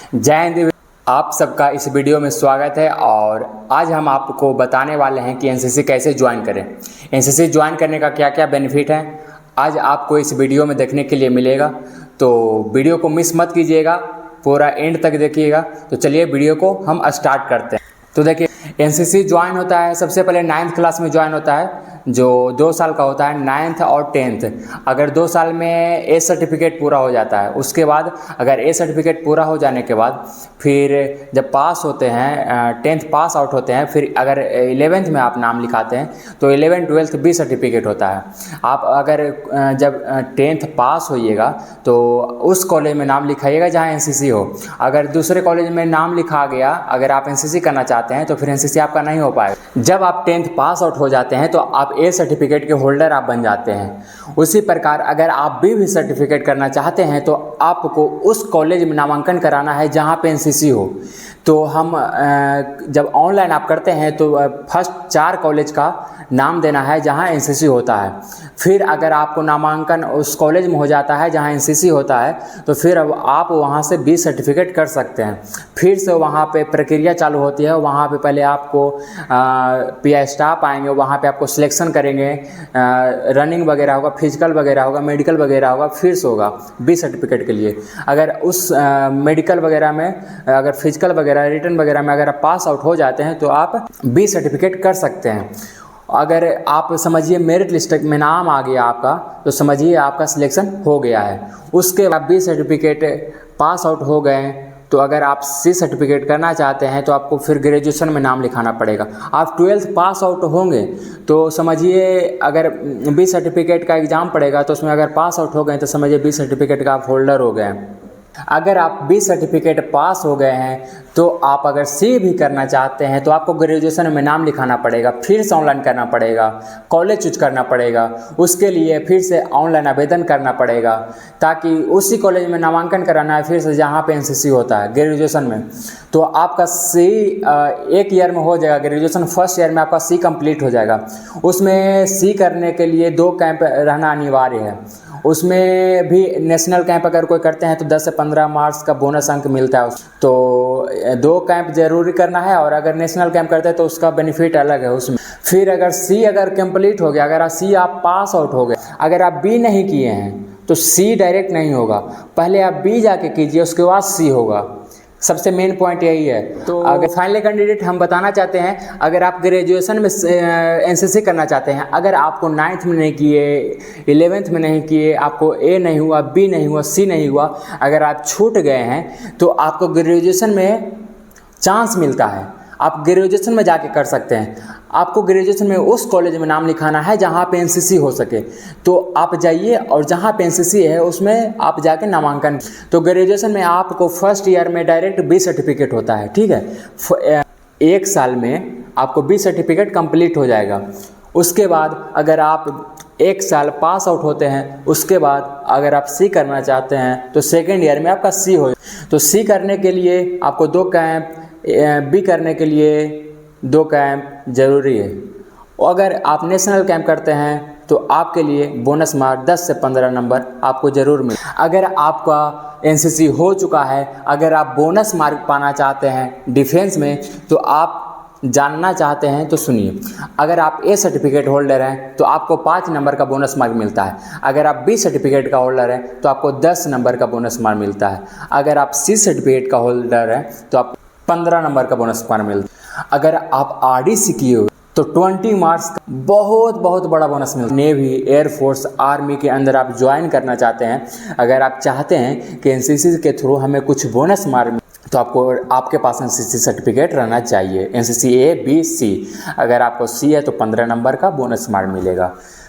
जय हिंद। आप सबका इस वीडियो में स्वागत है और आज हम आपको बताने वाले हैं कि एनसीसी कैसे ज्वाइन करें। एनसीसी ज्वाइन करने का क्या क्या बेनिफिट है आज आपको इस वीडियो में देखने के लिए मिलेगा, तो वीडियो को मिस मत कीजिएगा, पूरा एंड तक देखिएगा। तो चलिए वीडियो को हम स्टार्ट करते हैं। तो देखिए, एनसीसी ज्वाइन होता है सबसे पहले 9th क्लास में ज्वाइन होता है, जो 2 साल का होता है, 9th और 10th। अगर 2 साल में ए सर्टिफिकेट पूरा हो जाता है, उसके बाद अगर ए सर्टिफिकेट पूरा हो जाने के बाद फिर जब पास होते हैं, 10th पास आउट होते हैं, फिर अगर 11th में आप नाम लिखाते हैं तो 11th 12th बी सर्टिफिकेट होता है। आप अगर जब 10th पास होइएगा तो उस कॉलेज में नाम लिखाइएगा जहाँ एनसीसी हो। अगर दूसरे कॉलेज में नाम लिखा गया, अगर आप एनसीसी करना चाहते हैं तो फिर एनसीसी आपका नहीं हो पाएगा। जब आप 10th पास आउट हो जाते हैं तो आप ए सर्टिफिकेट के होल्डर आप बन जाते हैं। उसी प्रकार अगर आप बी सर्टिफिकेट करना चाहते हैं तो आपको उस कॉलेज में नामांकन कराना है जहाँ पे एनसीसी हो। तो हम जब ऑनलाइन आप करते हैं तो फर्स्ट 4 कॉलेज का नाम देना है जहाँ एनसीसी होता है। फिर अगर आपको नामांकन उस कॉलेज में हो जाता है जहाँ एनसीसी होता है तो फिर अब आप वहाँ से बी सर्टिफिकेट कर सकते हैं। फिर से वहाँ पे प्रक्रिया चालू होती है। वहाँ पे पहले आपको पीआई स्टाफ आएंगे, वहाँ पे आपको सिलेक्शन करेंगे, रनिंग वगैरह होगा, फिजिकल वगैरह होगा, मेडिकल वगैरह होगा, फिर से होगा बी सर्टिफिकेट के लिए। अगर उस मेडिकल वगैरह में, अगर फिजिकल वगैरह, रिटर्न वगैरह में अगर आप पास आउट हो जाते हैं तो आप बी सर्टिफिकेट कर सकते हैं। अगर आप समझिए मेरिट लिस्ट में नाम आ गया आपका, तो समझिए आपका सिलेक्शन हो गया है। उसके बाद बी सर्टिफिकेट पास आउट हो गए, तो अगर आप सी सर्टिफिकेट करना चाहते हैं तो आपको फिर ग्रेजुएशन में नाम लिखाना पड़ेगा। आप 12th पास आउट होंगे तो समझिए अगर बी सर्टिफिकेट का एग्ज़ाम पड़ेगा तो उसमें अगर पास आउट हो गए तो समझिए बी सर्टिफिकेट का आप होल्डर हो गए। अगर आप बी सर्टिफिकेट पास हो गए हैं तो आप अगर सी भी करना चाहते हैं तो आपको ग्रेजुएशन में नाम लिखाना पड़ेगा, फिर से ऑनलाइन करना पड़ेगा, कॉलेज चूज करना पड़ेगा। उसके लिए फिर से ऑनलाइन आवेदन करना पड़ेगा ताकि उसी कॉलेज में नामांकन कराना है फिर से जहाँ पे एनसीसी होता है ग्रेजुएशन में। तो आपका सी 1 ईयर में हो जाएगा, ग्रेजुएशन फर्स्ट ईयर में आपका सी कंप्लीट हो जाएगा। उसमें सी करने के लिए 2 कैंप रहना अनिवार्य है। उसमें भी नेशनल कैंप अगर कोई करते हैं तो 10 से 15 मार्क्स का बोनस अंक मिलता है। तो 2 कैंप जरूरी करना है, और अगर नेशनल कैंप करते हैं तो उसका बेनिफिट अलग है उसमें। फिर अगर सी अगर कंप्लीट हो गया, अगर सी आप पास आउट हो गए, अगर आप बी नहीं किए हैं तो सी डायरेक्ट नहीं होगा, पहले आप बी जाके कीजिए, उसके बाद सी होगा। सबसे मेन पॉइंट यही है। तो अगर फाइनल कैंडिडेट हम बताना चाहते हैं, अगर आप ग्रेजुएशन में एनसीसी करना चाहते हैं, अगर आपको 9th में नहीं किए, 11th में नहीं किए, आपको ए नहीं हुआ, बी नहीं हुआ, सी नहीं हुआ, अगर आप छूट गए हैं तो आपको ग्रेजुएशन में चांस मिलता है। आप ग्रेजुएशन में जाके कर सकते हैं। आपको ग्रेजुएशन में उस कॉलेज में नाम लिखाना है जहाँ पे एनसीसी हो सके, तो आप जाइए और जहाँ पे एनसीसी है उसमें आप जाके नामांकन। तो ग्रेजुएशन में आपको फर्स्ट ईयर में डायरेक्ट बी सर्टिफिकेट होता है, ठीक है। 1 साल में आपको बी सर्टिफिकेट कंप्लीट हो जाएगा। उसके बाद अगर आप 1 साल पास आउट होते हैं, उसके बाद अगर आप सी करना चाहते हैं तो सेकेंड ईयर में आपका सी हो। तो सी करने के लिए आपको 2 कैंप, बी करने के लिए 2 कैंप ज़रूरी है। और अगर आप नेशनल कैंप करते हैं तो आपके लिए बोनस मार्क 10 से 15 नंबर आपको ज़रूर मिले। अगर आपका एनसीसी हो चुका है, अगर आप बोनस मार्क पाना चाहते हैं डिफेंस में, तो आप जानना चाहते हैं तो सुनिए। अगर आप ए सर्टिफिकेट होल्डर हैं तो आपको 5 नंबर का बोनस मार्क मिलता है। अगर आप बी सर्टिफिकेट का होल्डर हैं तो आपको 10 नंबर का बोनस मार्क मिलता है। अगर आप सी सर्टिफिकेट का होल्डर हैं तो आपको 15 नंबर का बोनस मार्क मिलता है। अगर आप आरडीसी किए हो तो 20 मार्क्स का बहुत बड़ा बोनस मिलता है। नेवी, एयरफोर्स, आर्मी के अंदर आप ज्वाइन करना चाहते हैं, अगर आप चाहते हैं कि एनसीसी के थ्रू हमें कुछ बोनस मार्क, तो आपके पास एनसीसी सर्टिफिकेट रहना चाहिए। एनसीसी ए, बी, सी। अगर आपको सी है तो 15 नंबर का बोनस मार्क मिलेगा।